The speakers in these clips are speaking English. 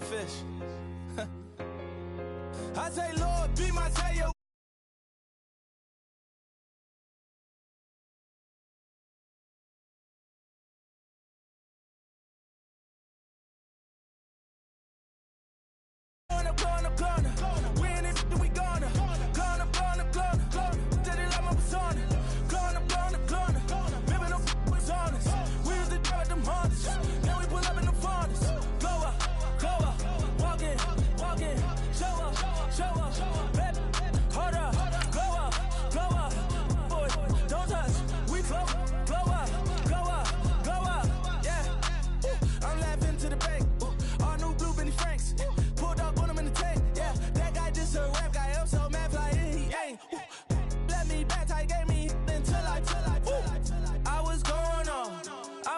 fish. I say, Lord, be my savior. We in it, we gonna. Did it like my persona. Gonna. Living up was honest. We used to drive them Hondas. Now we pull up in the Fondas. Glow up. Walk in. Show up. Baby, hold up. Glow up. Boy, don't touch. We glow up. Yeah. I'm laughing to the bank. All new blue Benny Franks. Pulled up on him in the tank. Yeah, that guy just a rap guy. I'm so mad, fly in, he ain't. Let me back, tight, gave me until I was going on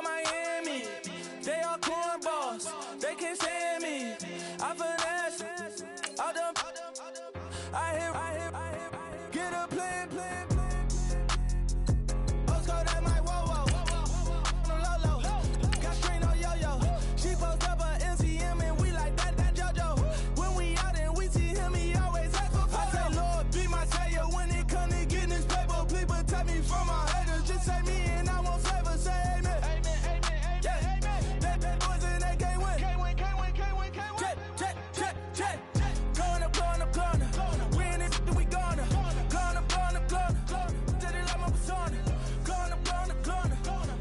Miami. They all cornballs, they can't stand me. I finesse, all them. I hear, get a plan. Postcode at my whoa. Low. Got screen on yo-yo. She post up a MCM and we like that JoJo. When we out and we see him, he always ask for photo. I say, Lord, be my savior when it come to getting this paper. Please protect me from my haters. Just say me and I won't favor. Say amen. Yeah. That boys and they can't win. Check. Going up. We in it, we gonna. Did it like my persona. Going up.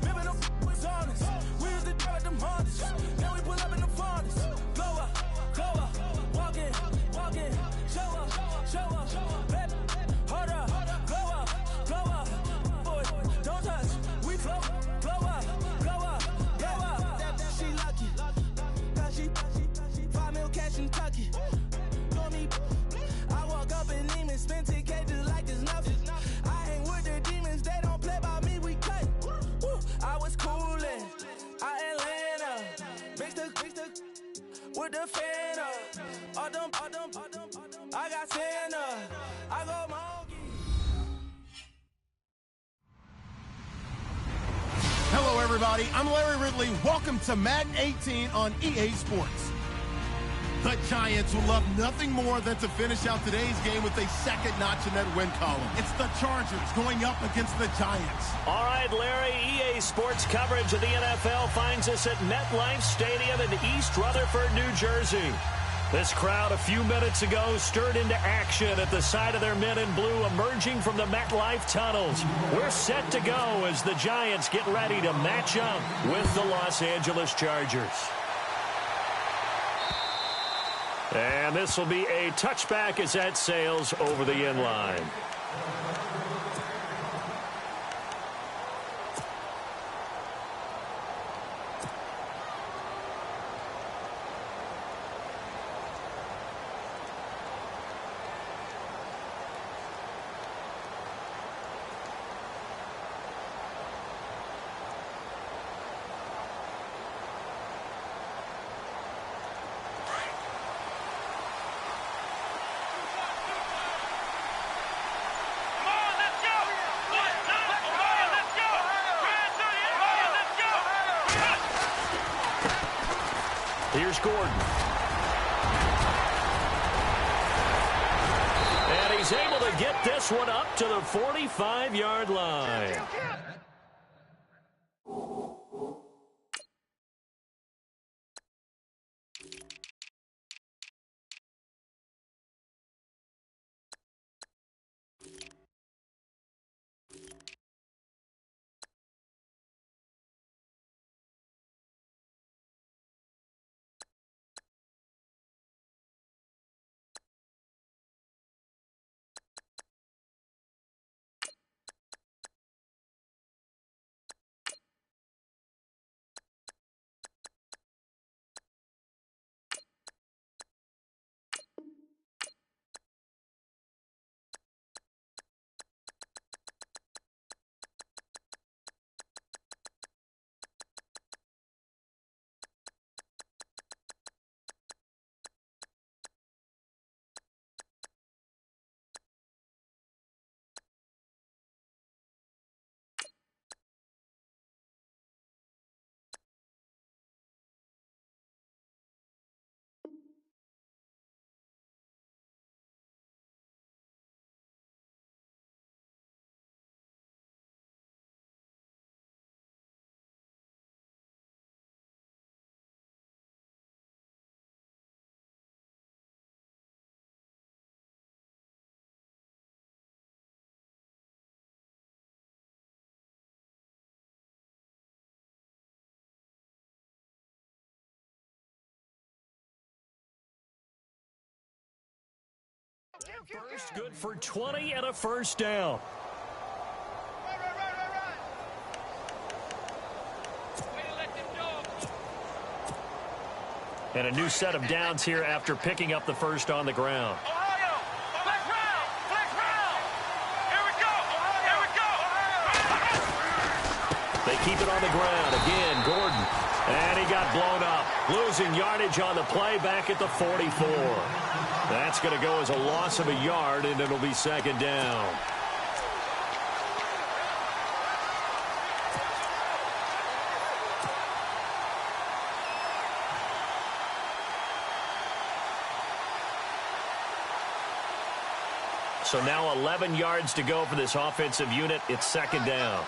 Living up was honest. We used to drive them Hondas. Now we pull up in the Fondas. Glow up. Walk in. Show up. Baby, hold up. Glow up. Boy, don't touch. We glow up. Yeah. She lucky. Cause she 5 mil cash in Kentucky. Know me. I walk up in Neiman, spend 10K just like it's nothing. I hang with the demons, they don't play by me, we cut. I was coolin', Atlanta. Mixed with the fan up. All them, I got Santa. I go monkey. Hello, everybody. I'm Larry Ridley. Welcome to Madden 18 on EA Sports. The Giants will love nothing more than to finish out today's game with a second notch in that win column. It's the Chargers going up against the Giants. All right, Larry, EA Sports coverage of the NFL finds us at MetLife Stadium in East Rutherford, New Jersey. This crowd a few minutes ago stirred into action at the side of their men in blue emerging from the MetLife tunnels. We're set to go as the Giants get ready to match up with the Los Angeles Chargers. And this will be a touchback as that sails over the end line. Here's Gordon. And he's able to get this one up to the 45-yard line. First, good for 20 and a first down. And a new set of downs here after picking up the first on the ground. Ohio, flex round. Here we go. They keep it on the ground. Again, Gordon. And he got blown up. Losing yardage on the play back at the 44. That's going to go as a loss of a yard, and it'll be second down. So now 11 yards to go for this offensive unit. It's second down.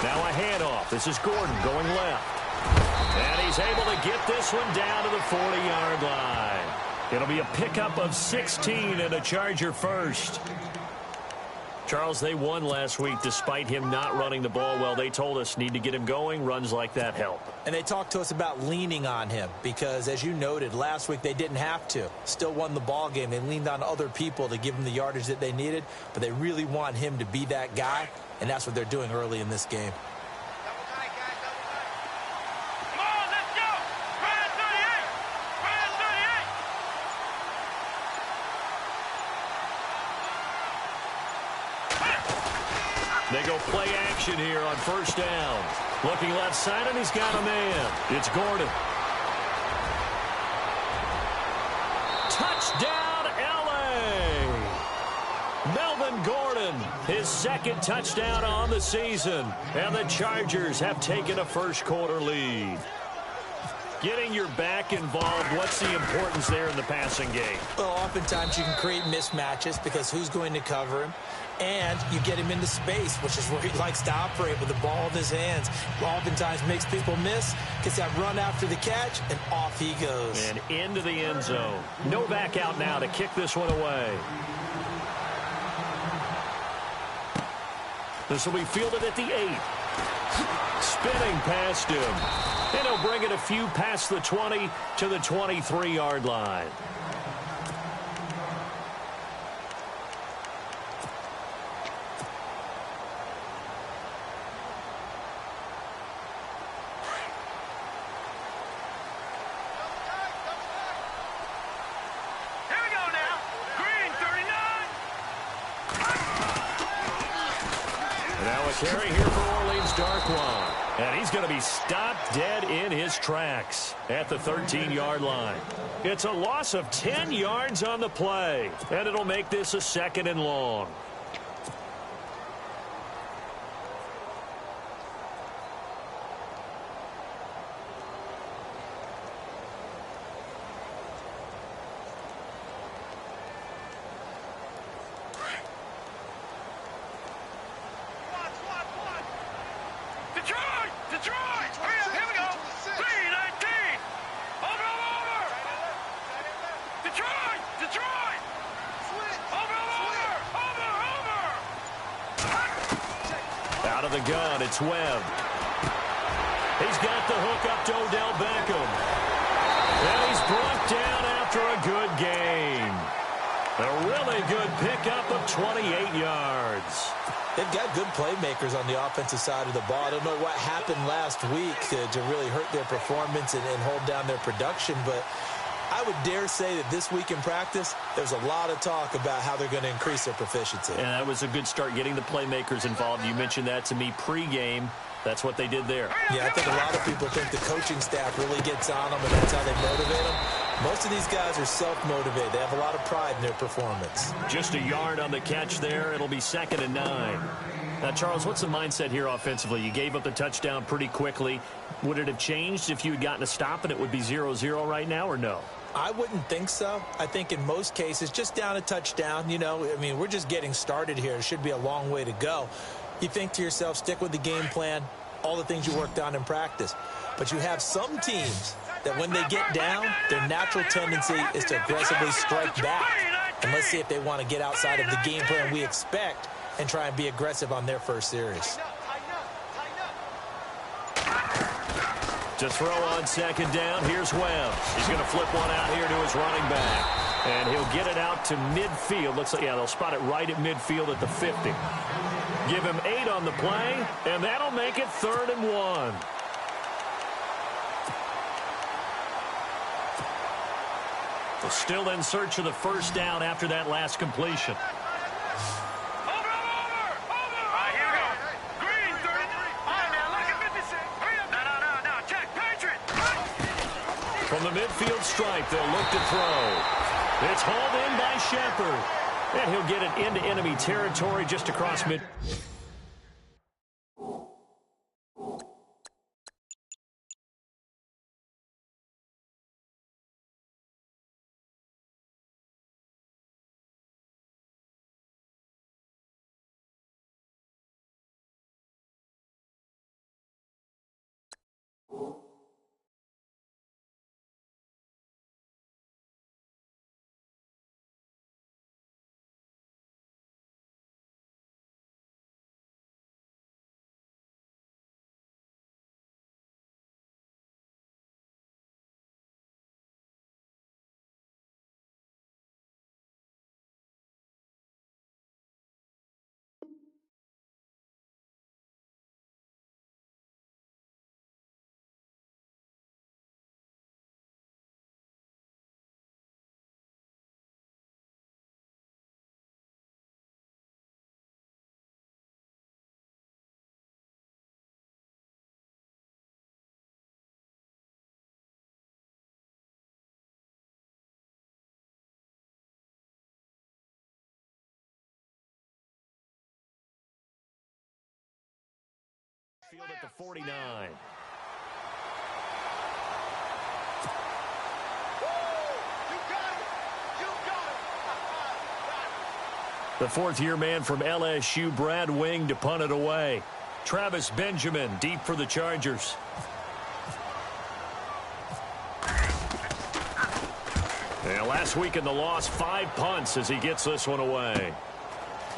Now a handoff. This is Gordon going left. And he's able to get this one down to the 40-yard line. It'll be a pickup of 16 and a Charger first. Charles, they won last week despite him not running the ball well. They told us need to get him going. Runs like that help. And they talked to us about leaning on him because, as you noted, last week they didn't have to. Still won the ball game. They leaned on other people to give them the yardage that they needed, but they really want him to be that guy, and that's what they're doing early in this game. They go play action here on first down. Looking left side, and he's got a man. It's Gordon. Touchdown, L.A. Melvin Gordon, his second touchdown on the season. And the Chargers have taken a first-quarter lead. Getting your back involved, what's the importance there in the passing game? Well, oftentimes you can create mismatches because who's going to cover him? And you get him into space, which is where he likes to operate with the ball in his hands. Oftentimes makes people miss, gets that run after the catch, and off he goes. And into the end zone. Novak out now to kick this one away. This will be fielded at the 8. Spinning past him. And he'll bring it a few past the 20 to the 23-yard line. Carry here for Orleans Darkwan. And he's going to be stopped dead in his tracks at the 13-yard line. It's a loss of 10 yards on the play. And it'll make this a second and long. Out of the gun, it's Webb. He's got the hook up to Odell Beckham. And he's brought down after a good game. A really good pickup of 28 yards. They've got good playmakers on the offensive side of the ball. I don't know what happened last week to really hurt their performance and hold down their production, but I would dare say that this week in practice, there's a lot of talk about how they're going to increase their proficiency. And that was a good start, getting the playmakers involved. You mentioned that to me pregame. That's what they did there. Yeah, I think a lot of people think the coaching staff really gets on them, and that's how they motivate them. Most of these guys are self-motivated. They have a lot of pride in their performance. Just a yard on the catch there. It'll be second and 9. Now, Charles, what's the mindset here offensively? You gave up the touchdown pretty quickly. Would it have changed if you had gotten a stop and it would be 0-0 right now, or no? I wouldn't think so. I think in most cases, just down a touchdown, we're just getting started here. It should be a long way to go. You think to yourself, stick with the game plan, all the things you worked on in practice. But you have some teams that when they get down, their natural tendency is to aggressively strike back. And let's see if they want to get outside of the game plan we expect and try and be aggressive on their first series. To throw on second down, here's Webb. He's going to flip one out here to his running back. And he'll get it out to midfield. Looks like, yeah, they'll spot it right at midfield at the 50. Give him 8 on the play, and that'll make it 3rd and 1. They're still in search of the first down after that last completion. From the midfield stripe, they'll look to throw. It's hauled in by Shepard. And he'll get it into enemy territory just across mid. Field at the 49. The fourth-year man from LSU, Brad Wing, to punt it away. Travis Benjamin deep for the Chargers. And last week in the loss, 5 punts as he gets this one away.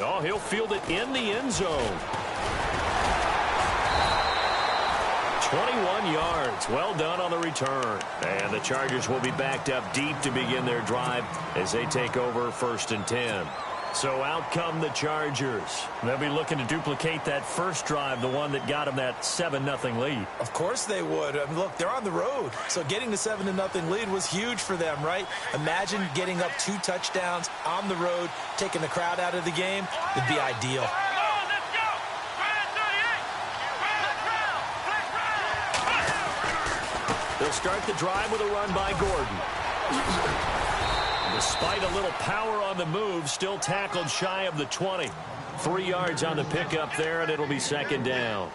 Oh, he'll field it in the end zone. 21 yards. Well done on the return. And the Chargers will be backed up deep to begin their drive as they take over 1st and 10. So out come the Chargers. They'll be looking to duplicate that first drive, the one that got them that 7-0 lead. Of course they would. I mean, look, they're on the road. So getting the 7-0 lead was huge for them, right? Imagine getting up 2 touchdowns on the road, taking the crowd out of the game. It'd be ideal. They'll start the drive with a run by Gordon. Despite a little power on the move, still tackled shy of the 20. 3 yards on the pickup there, and it'll be 2nd down.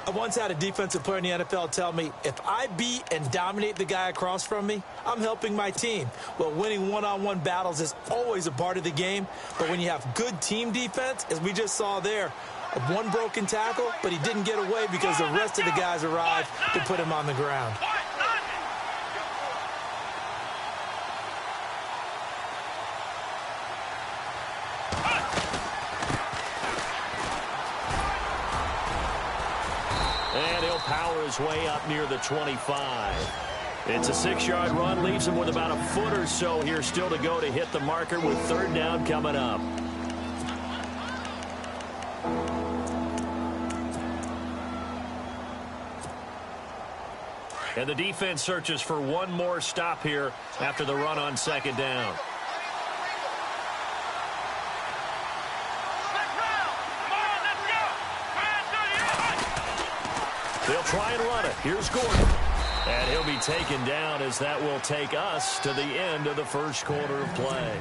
I once had a defensive player in the NFL tell me, if I beat and dominate the guy across from me, I'm helping my team. Well, winning one-on-one battles is always a part of the game, but when you have good team defense, as we just saw there, one broken tackle, but he didn't get away because the rest of the guys arrived to put him on the ground. And he'll power his way up near the 25. It's a 6-yard run, leaves him with about a foot or so here still to go to hit the marker with 3rd down coming up. And the defense searches for one more stop here after the run on 2nd down. They'll try and run it. Here's Gordon. And he'll be taken down as that will take us to the end of the first quarter of play.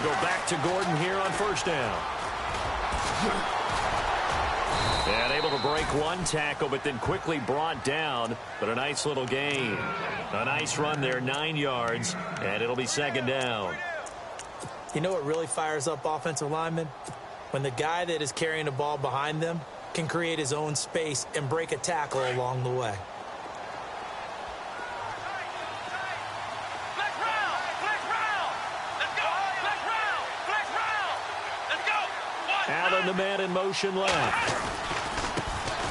They go back to Gordon here on first down. And able to break one tackle, but then quickly brought down. But a nice little gain. A nice run there, 9 yards, and it'll be second down. You know what really fires up offensive linemen? When the guy that is carrying the ball behind them can create his own space and break a tackle along the way. Allen, the man in motion left.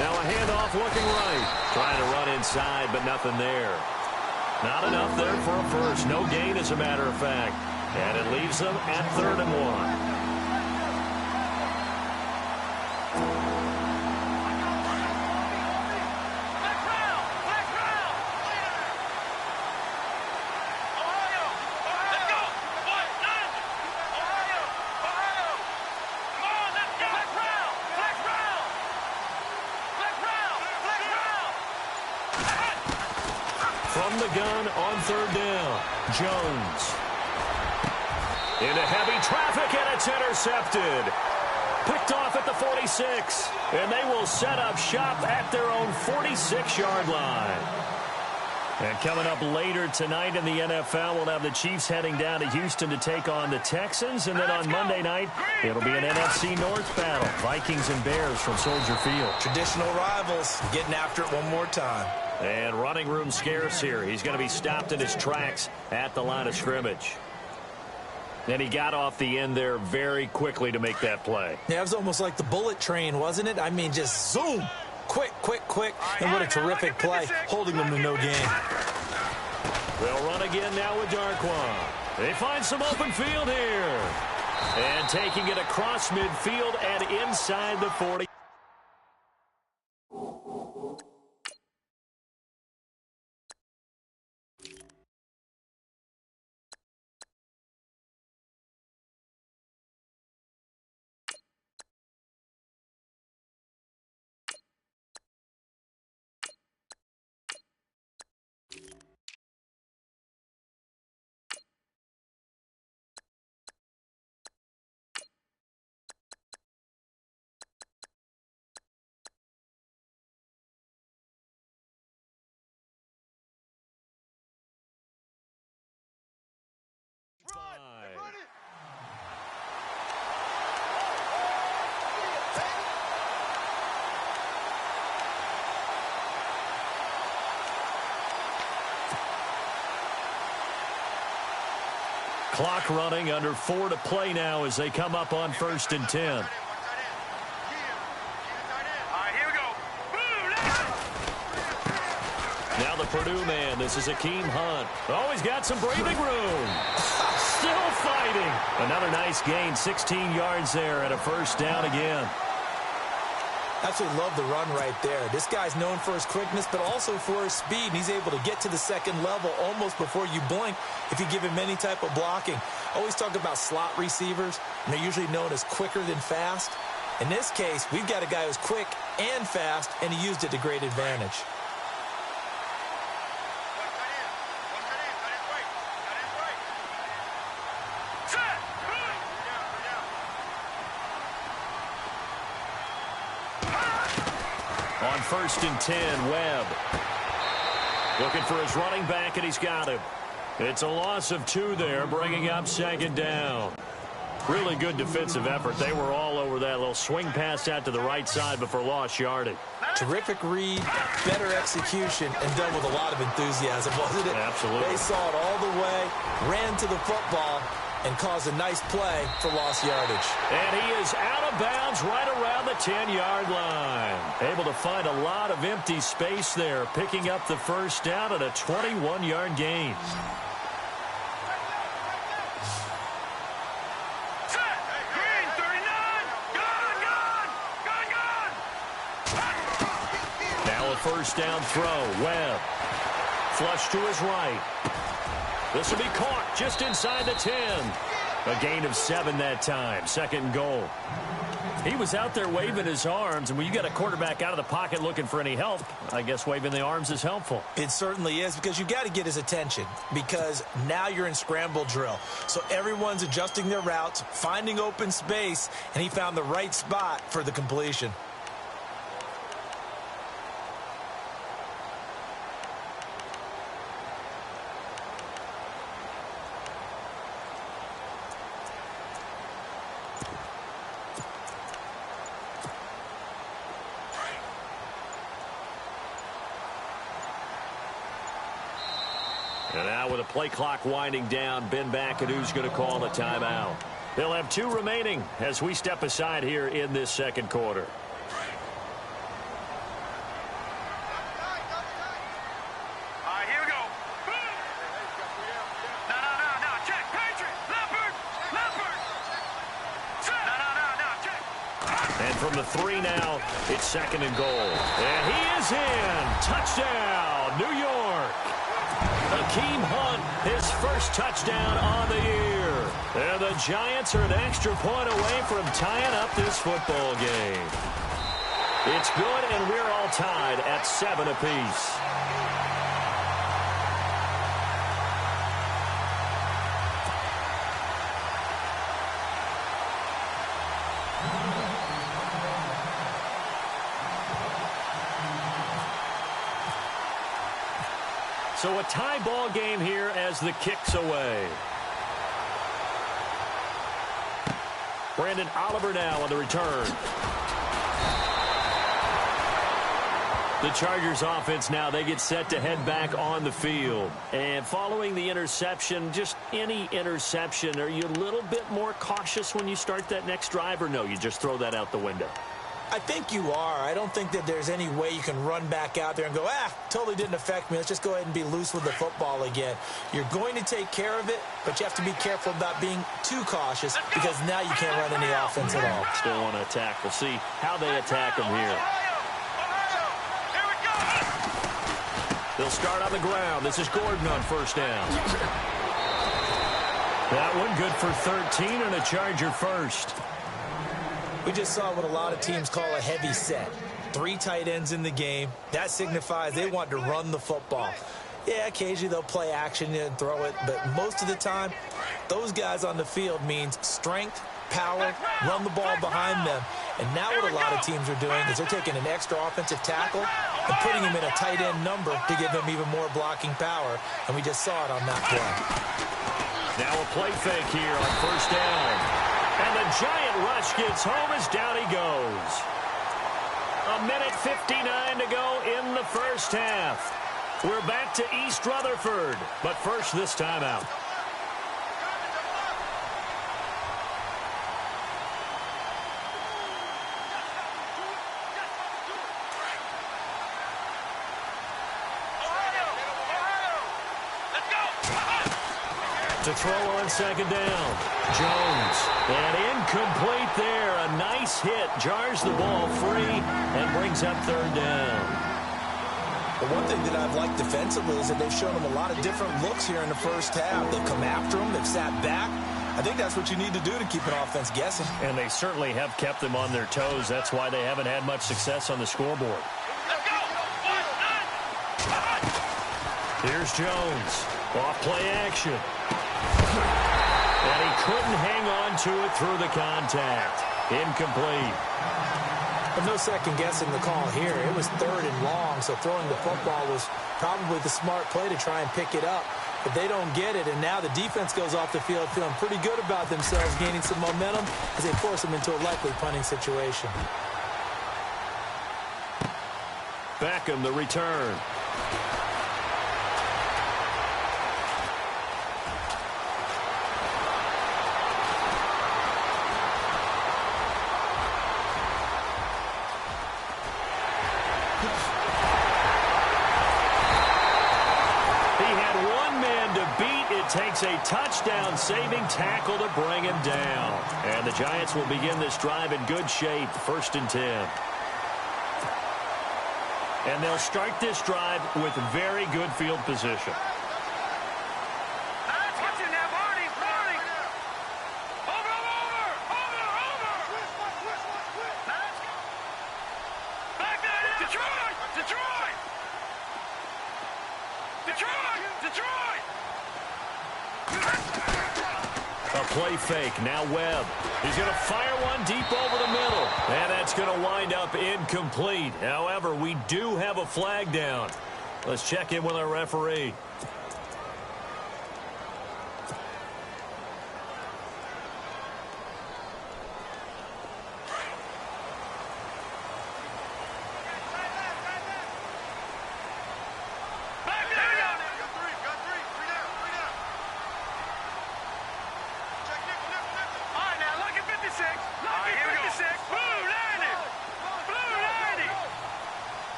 Now a handoff looking right. Trying to run inside, but nothing there. Not enough there for a first. No gain, as a matter of fact. And it leaves them at 3rd and 1. From the gun on 3rd down, Jones. Into heavy traffic, and it's intercepted. Picked off at the 46, and they will set up shop at their own 46-yard line. And coming up later tonight in the NFL, we'll have the Chiefs heading down to Houston to take on the Texans. And then on Monday night, it'll be an NFC North battle. Vikings and Bears from Soldier Field. Traditional rivals getting after it one more time. And running room scarce here. He's going to be stopped in his tracks at the line of scrimmage. And he got off the end there very quickly to make that play. Yeah, it was almost like the bullet train, wasn't it? I mean, just zoom. Quick, quick, quick. And what a terrific play, holding them to no gain. They'll run again now with Darquan. They find some open field here. And taking it across midfield and inside the 40. Clock running, under 4 to play now as they come up on 1st and 10. Now the Purdue man, this is Akeem Hunt. Oh, he's got some breathing room. Still fighting. Another nice gain, 16 yards there and a first down again. Absolutely love the run right there. This guy's known for his quickness, but also for his speed. And he's able to get to the second level almost before you blink if you give him any type of blocking. Always talk about slot receivers, and they're usually known as quicker than fast. In this case, we've got a guy who's quick and fast, and he used it to great advantage. On 1st and 10, Webb. Looking for his running back, and he's got him. It's a loss of 2 there, bringing up 2nd down. Really good defensive effort. They were all over that little swing pass out to the right side before lost yardage. Terrific read, better execution, and done with a lot of enthusiasm, wasn't it? Absolutely. They saw it all the way, ran to the football, and caused a nice play for lost yardage. And he is out of bounds right around the 10-yard line. Able to find a lot of empty space there, picking up the first down at a 21-yard gain. Now a first down throw. Webb. Flush to his right. This will be caught just inside the 10. A gain of 7 that time. 2nd and goal. He was out there waving his arms, and when you got a quarterback out of the pocket looking for any help, I guess waving the arms is helpful. It certainly is, because you got to get his attention, because now you're in scramble drill. So everyone's adjusting their routes, finding open space, and he found the right spot for the completion. And now with the play clock winding down, Ben McAdoo's going to call a timeout. They'll have 2 remaining as we step aside here in this second quarter. All right, here we go. No, check. Patriot, Leopard. No, check. And from the 3 now, it's 2nd and goal. And he is in. Touchdown, New York. Hakeem Hunt, his first touchdown on the year. And the Giants are an extra point away from tying up this football game. It's good, and we're all tied at 7 apiece. So a tie ball game here as the kick's away. Brandon Oliver now on the return. The Chargers offense now, they get set to head back on the field. And following the interception, just any interception, are you a little bit more cautious when you start that next drive, or no, you just throw that out the window? I think you are. I don't think that there's any way you can run back out there and go, totally didn't affect me. Let's just go ahead and be loose with the football again. You're going to take care of it, but you have to be careful about being too cautious, because now you can't run any offense at all. Still want to attack. We'll see how they attack them here. They'll start on the ground. This is Gordon on first down. That one good for 13 and a Charger first. We just saw what a lot of teams call a heavy set. 3 tight ends in the game. That signifies they want to run the football. Yeah, occasionally they'll play action and throw it, but most of the time, those guys on the field means strength, power, run the ball behind them. And now what a lot of teams are doing is they're taking an extra offensive tackle and putting him in a tight end number to give them even more blocking power. And we just saw it on that play. Now a play fake here on first down. And the giant rush gets home as down he goes. 1:59 to go in the first half. We're back to East Rutherford, but first this timeout. To throw on second down. Jones. And incomplete there. A nice hit. Jars the ball free and brings up third down. The one thing that I've liked defensively is that they've shown them a lot of different looks here in the first half. They've come after them. They've sat back. I think that's what you need to do to keep an offense guessing. And they certainly have kept them on their toes. That's why they haven't had much success on the scoreboard. Here's Jones. Off play action. And he couldn't hang on to it through the contact. Incomplete. But no second guessing the call here. It was 3rd and long, so throwing the football was probably the smart play to try and pick it up. But they don't get it, and now the defense goes off the field feeling pretty good about themselves, gaining some momentum as they force them into a likely punting situation. Beckham, the return. Takes a touchdown-saving tackle to bring him down. And the Giants will begin this drive in good shape, 1st and 10. And they'll start this drive with very good field position. Detroit! Detroit! Detroit! Detroit! A play fake. Now Webb. He's going to fire one deep over the middle. And that's going to wind up incomplete. However, we do have a flag down. Let's check in with our referee.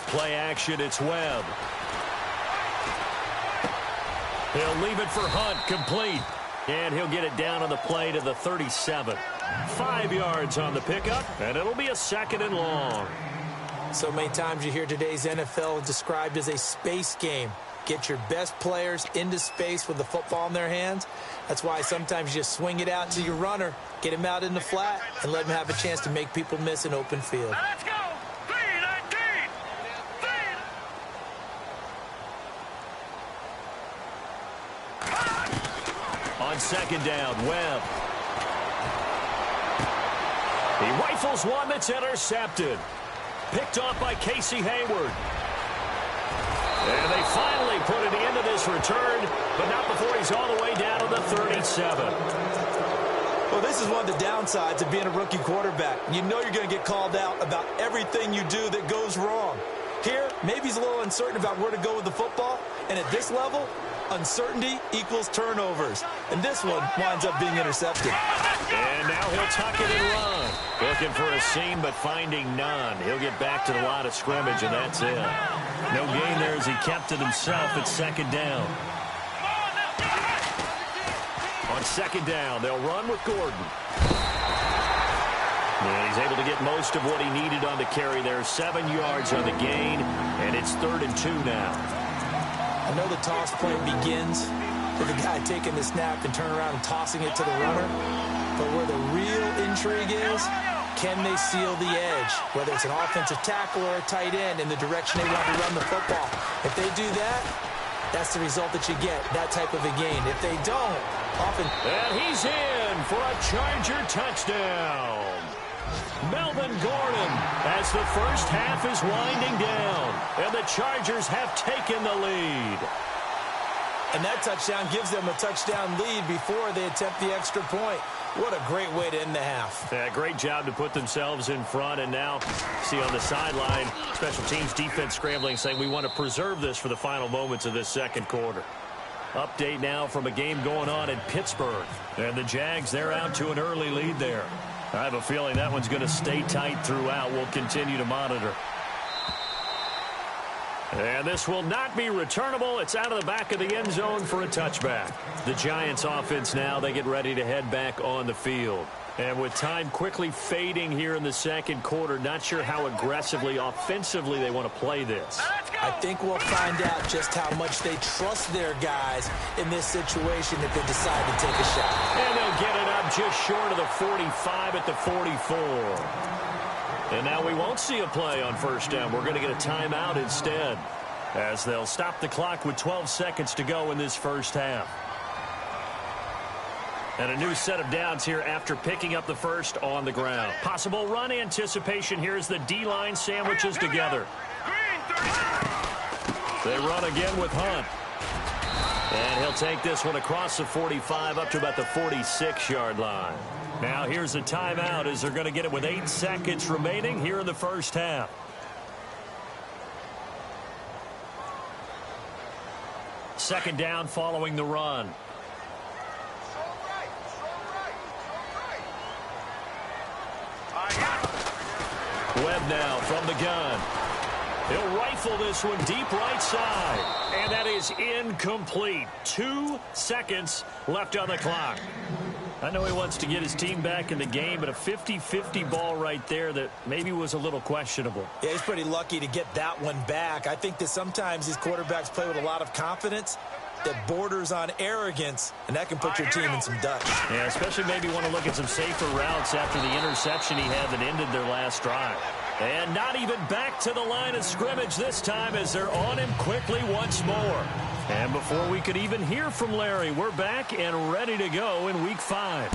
Play action, it's Webb. He'll leave it for Hunt, complete. And he'll get it down on the play to the 37. 5 yards on the pickup, and it'll be a 2nd and long. So many times you hear today's NFL described as a space game. Get your best players into space with the football in their hands. That's why sometimes you just swing it out to your runner, get him out in the flat, and let him have a chance to make people miss an open field. Let's go! On 2nd down, Webb. He rifles one that's intercepted. Picked off by Casey Hayward. And they finally put an end to this return, but not before he's all the way down to the 37. Well, this is one of the downsides of being a rookie quarterback. You know you're going to get called out about everything you do that goes wrong. Here, maybe he's a little uncertain about where to go with the football, and at this level, uncertainty equals turnovers. And this one winds up being intercepted. And now he'll tuck it and run. Looking for a seam, but finding none. He'll get back to the line of scrimmage, and that's it. No gain there as he kept it himself at 2nd down. On 2nd down, they'll run with Gordon. And he's able to get most of what he needed on the carry there. 7 yards on the gain, and it's 3rd and 2 now. I know the toss play begins with the guy taking the snap and turning around and tossing it to the runner. But where the real intrigue is, can they seal the edge? Whether it's an offensive tackle or a tight end in the direction they want to run the football. If they do that, that's the result that you get, that type of a gain. If they don't, often... And he's in for a Charger touchdown. Melvin Gordon as the first half is winding down. And the Chargers have taken the lead. And that touchdown gives them a touchdown lead before they attempt the extra point. What a great way to end the half. Yeah, great job to put themselves in front. And now, see on the sideline, special teams defense scrambling, saying we want to preserve this for the final moments of this 2nd quarter. Update now from a game going on in Pittsburgh. And the Jags, they're out to an early lead there. I have a feeling that one's going to stay tight throughout. We'll continue to monitor. And this will not be returnable. It's out of the back of the end zone for a touchback. The Giants offense now, they get ready to head back on the field. And with time quickly fading here in the 2nd quarter, not sure how aggressively, offensively they want to play this. I think we'll find out just how much they trust their guys in this situation if they decide to take a shot. And they'll get it up just short of the 45 at the 44. And now we won't see a play on 1st down. We're going to get a timeout instead, as they'll stop the clock with 12 seconds to go in this 1st half. And a new set of downs here after picking up the first on the ground. Possible run anticipation here as the D-line sandwiches together. They run again with Hunt. And he'll take this one across the 45 up to about the 46-yard line. Now here's a timeout as they're going to get it with 8 seconds remaining here in the 1st half. Second down following the run. Webb now from the gun. He'll rifle this one deep right side. And that is incomplete. 2 seconds left on the clock. I know he wants to get his team back in the game, but a 50-50 ball right there that maybe was a little questionable. Yeah, he's pretty lucky to get that one back. I think that sometimes these quarterbacks play with a lot of confidence, that borders on arrogance, and that can put your team in some dust. Yeah, especially maybe want to look at some safer routes after the interception he had that ended their last drive. And not even back to the line of scrimmage this time as they're on him quickly once more. And before we could even hear from Larry, we're back and ready to go in Week 5.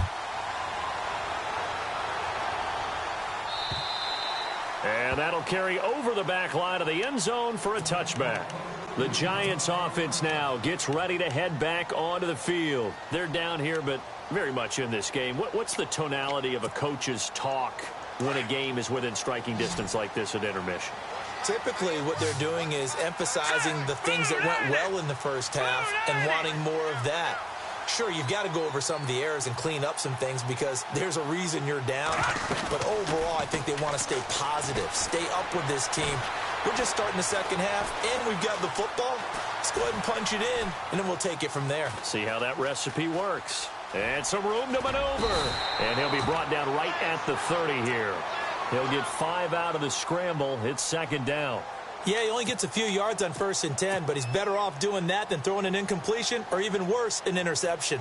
And that'll carry over the back line of the end zone for a touchback. The Giants offense now gets ready to head back onto the field. They're down here, but very much in this game. What's the tonality of a coach's talk when a game is within striking distance like this at intermission? Typically, what they're doing is emphasizing the things that went well in the first half and wanting more of that. Sure, you've got to go over some of the errors and clean up some things because there's a reason you're down. But overall, I think they want to stay positive, stay up with this team. We're just starting the second half, and we've got the football. Let's go ahead and punch it in, and then we'll take it from there. See how that recipe works. And some room to maneuver. And he'll be brought down right at the 30 here. He'll get 5 out of the scramble. It's second down. Yeah, he only gets a few yards on 1st and 10, but he's better off doing that than throwing an incompletion or even worse, an interception.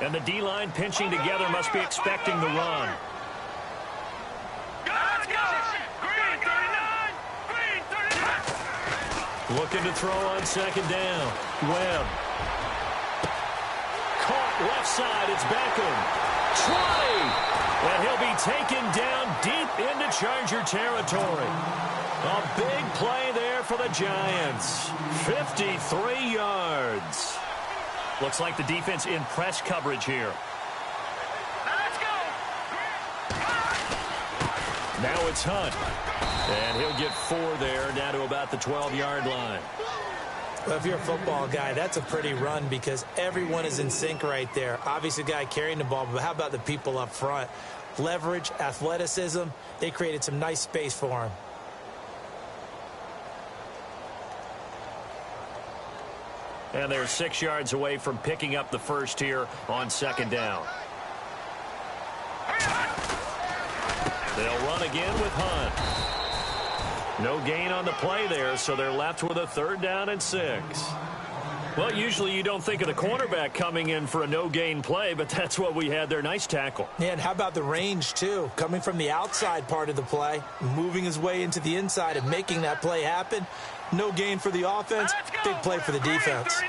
And the D-line pinching together must be expecting the run. Let's go! Green 39! Green 39! Looking to throw on second down. Webb. Caught left side. It's Beckham. Try! And he'll be taken down deep into Charger territory. A big play there for the Giants. 53 yards. Looks like the defense in press coverage here. Let's go! Now it's Hunt. And he'll get 4 there, down to about the 12-yard line. Well, if you're a football guy, that's a pretty run because everyone is in sync right there. Obviously, the guy carrying the ball, but how about the people up front? Leverage, athleticism, they created some nice space for him. And they're 6 yards away from picking up the first here on second down. They'll run again with Hunt. No gain on the play there, so they're left with a 3rd down and 6. Well, usually you don't think of the cornerback coming in for a no-gain play, but that's what we had there. Nice tackle. Yeah, and how about the range, too? Coming from the outside part of the play, moving his way into the inside and making that play happen. No gain for the offense, big play for the defense.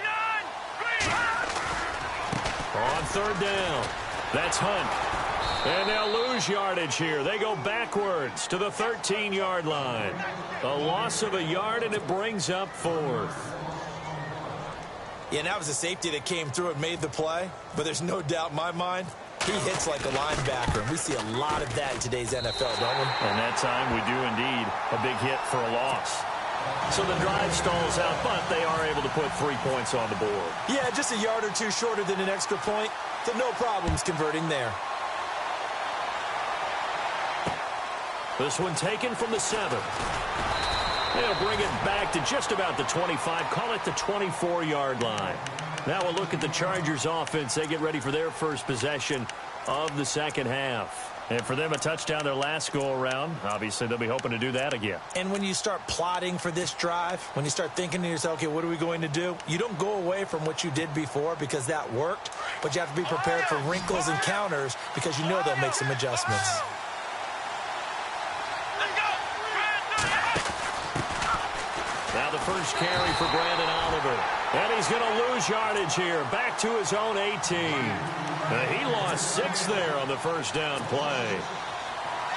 On 3rd down, that's Hunt. And they'll lose yardage here. They go backwards to the 13-yard line. A loss of a yard, and it brings up 4th. Yeah, and that was a safety that came through and made the play. But there's no doubt in my mind, he hits like a linebacker. And we see a lot of that in today's NFL, don't we? And that time we do indeed. A big hit for a loss. So the drive stalls out, but they are able to put 3 points on the board. Yeah, just a yard or two shorter than an extra point. So no problems converting there. This one taken from the 7. They'll bring it back to just about the 25. Call it the 24-yard line. Now we'll look at the Chargers offense. They get ready for their first possession of the second half. And for them, a touchdown their last go-around. Obviously, they'll be hoping to do that again. And when you start plotting for this drive, when you start thinking to yourself, okay, what are we going to do? You don't go away from what you did before because that worked, but you have to be prepared for wrinkles and counters because you know they'll make some adjustments. Now the first carry for Brandon Oliver. And he's going to lose yardage here. Back to his own 18. He lost 6 there on the first down play.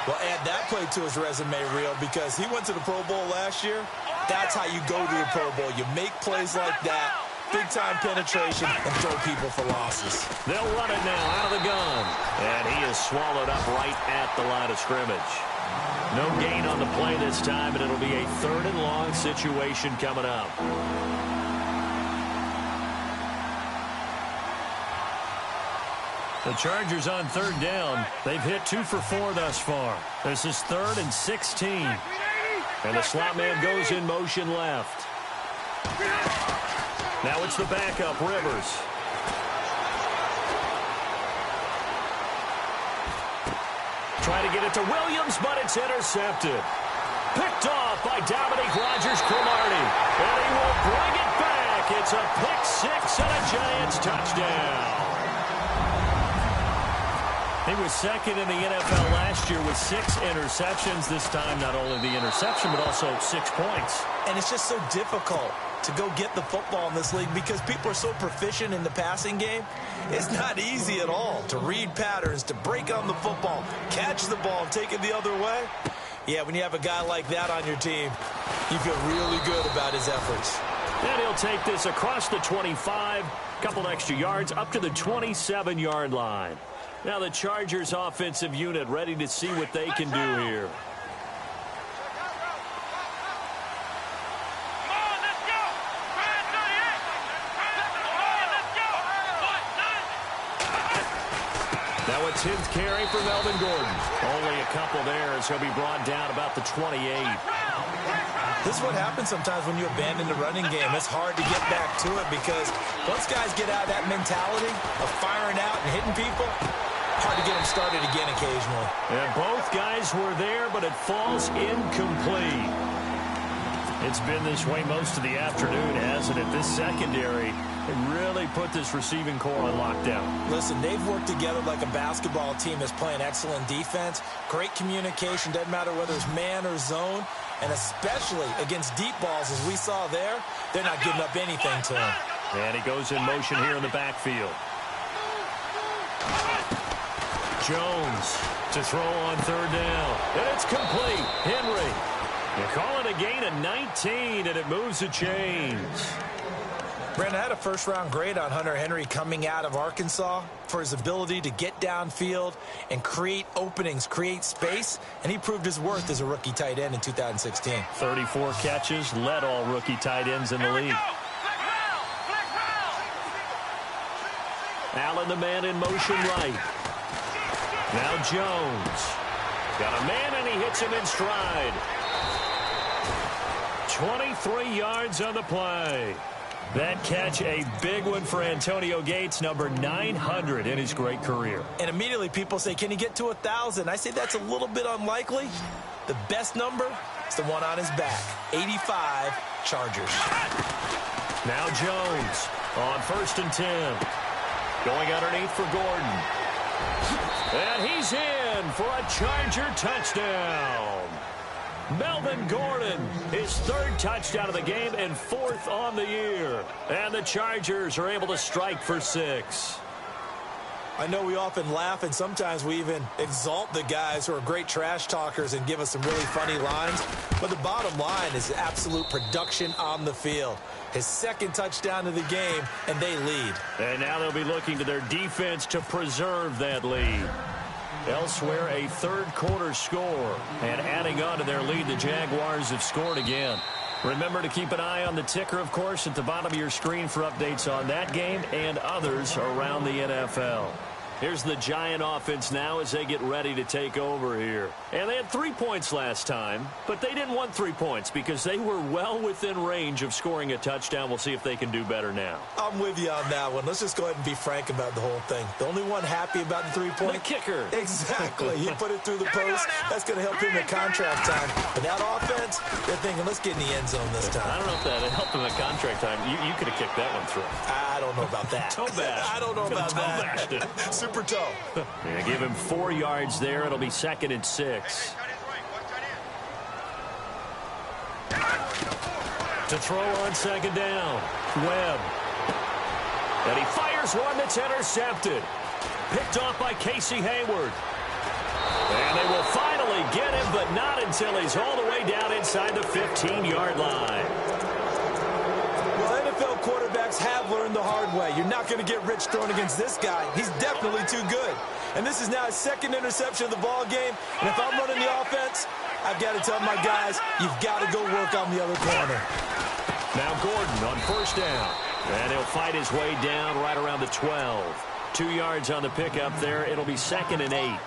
Well, add that play to his resume reel because he went to the Pro Bowl last year. That's how you go to the Pro Bowl. You make plays like that, big-time penetration, and throw people for losses. They'll run it now out of the gun. And he is swallowed up right at the line of scrimmage. No gain on the play this time, and it'll be a 3rd and long situation coming up. The Chargers on 3rd down. They've hit 2 for 4 thus far. This is 3rd and 16. And the slot man goes in motion left. Now it's the backup, Rivers. Trying to get it to Williams, but it's intercepted. Picked off by Dominique Rodgers-Cromartie. And he will bring it back. It's a pick six and a Giants touchdown. He was second in the NFL last year with 6 interceptions. This time, not only the interception, but also 6 points. And it's just so difficult to go get the football in this league because people are so proficient in the passing game. It's not easy at all to read patterns, to break on the football, catch the ball, and take it the other way. Yeah, when you have a guy like that on your team, you feel really good about his efforts. And he'll take this across the 25, couple extra yards, up to the 27-yard line. Now the Chargers offensive unit ready to see what they can do here. Now a 10th carry for Melvin Gordon. Only a couple there as he'll be brought down about the 28. This is what happens sometimes when you abandon the running game. It's hard to get back to it because once guys get out of that mentality of firing out and hitting people, hard to get them started again occasionally. And both guys were there, but it falls incomplete. It's been this way most of the afternoon, hasn't it? This secondary really put this receiving core on lockdown. Listen, they've worked together like a basketball team that's playing excellent defense. Great communication, doesn't matter whether it's man or zone. And especially against deep balls, as we saw there, they're not giving up anything to him. And he goes in motion here in the backfield. Jones to throw on third down. And it's complete. Henry. You call it a gain of 19, and it moves the chains. Brandon, I had a first-round grade on Hunter Henry coming out of Arkansas for his ability to get downfield and create openings, create space, and he proved his worth as a rookie tight end in 2016. 34 catches, led all rookie tight ends in the league. Allen, the man in motion right. Now Jones. Got a man, and he hits him in stride. 23 yards on the play. That catch, a big one for Antonio Gates, number 900 in his great career. And immediately people say, can he get to 1,000? I say that's a little bit unlikely. The best number is the one on his back, 85 Chargers. Now Jones on 1st and 10. Going underneath for Gordon. And he's in for a Charger touchdown. Melvin Gordon, his 3rd touchdown of the game and 4th on the year. And the Chargers are able to strike for 6. I know we often laugh and sometimes we even exalt the guys who are great trash talkers and give us some really funny lines. But the bottom line is absolute production on the field. His 2nd touchdown of the game, and they lead. And now they'll be looking to their defense to preserve that lead. Elsewhere, a 3rd quarter score. And adding on to their lead, the Jaguars have scored again. Remember to keep an eye on the ticker, of course, at the bottom of your screen for updates on that game and others around the NFL. Here's the Giant offense now as they get ready to take over here. And they had 3 points last time, but they didn't want 3 points because they were well within range of scoring a touchdown. We'll see if they can do better now. I'm with you on that one. Let's just go ahead and be frank about the whole thing. The only one happy about the 3-point. The kicker. Exactly. He put it through the post. That's going to help him at contract time. But that offense, they're thinking, let's get in the end zone this time. I don't know if that helped him at contract time. You could have kicked that one through. I don't know about that. Toe bash. I don't know about that. Super toe. Yeah, give him 4 yards there. It'll be 2nd and 6. To throw on 2nd down. Webb. And he fires one that's intercepted. Picked off by Casey Hayward. And they will finally get him, but not until he's all the way down inside the 15-yard line. Well, NFL quarterbacks have learned the hard way. You're not going to get rich throwing against this guy. He's definitely too good. And this is now his 2nd interception of the ball game. And if I'm running the offense, I've got to tell my guys, you've got to go work on the other corner. Now Gordon on 1st down. And he'll fight his way down right around the 12. 2 yards on the pickup there. It'll be 2nd and 8.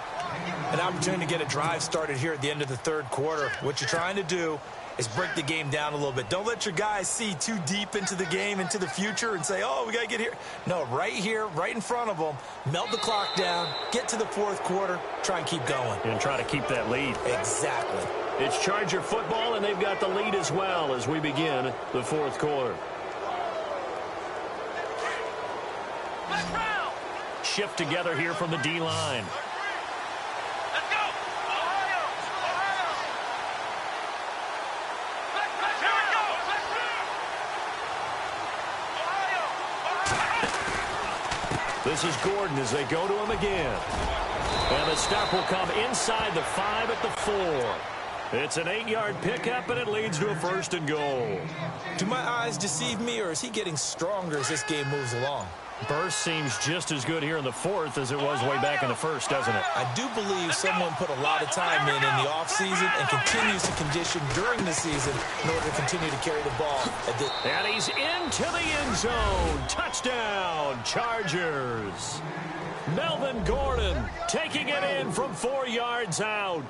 An opportunity to get a drive started here at the end of the 3rd quarter. What you're trying to do is break the game down a little bit. Don't let your guys see too deep into the game, into the future, and say, oh, we got to get here. No, right here, right in front of them, melt the clock down, get to the fourth quarter, try and keep going. And try to keep that lead. Exactly. It's Charger football, and they've got the lead as well as we begin the fourth quarter. Shift together here from the D-line. Let's go! Ohio! Ohio! Here we go! Ohio! This is Gordon as they go to him again. And the stop will come inside the 5 at the 4. It's an 8-yard pickup, and it leads to a 1st and goal. Do my eyes deceive me, or is he getting stronger as this game moves along? Burst seems just as good here in the 4th as it was way back in the 1st, doesn't it? I do believe someone put a lot of time in the offseason and continues to condition during the season in order to continue to carry the ball. And he's into the end zone. Touchdown, Chargers. Melvin Gordon taking it in from 4 yards out.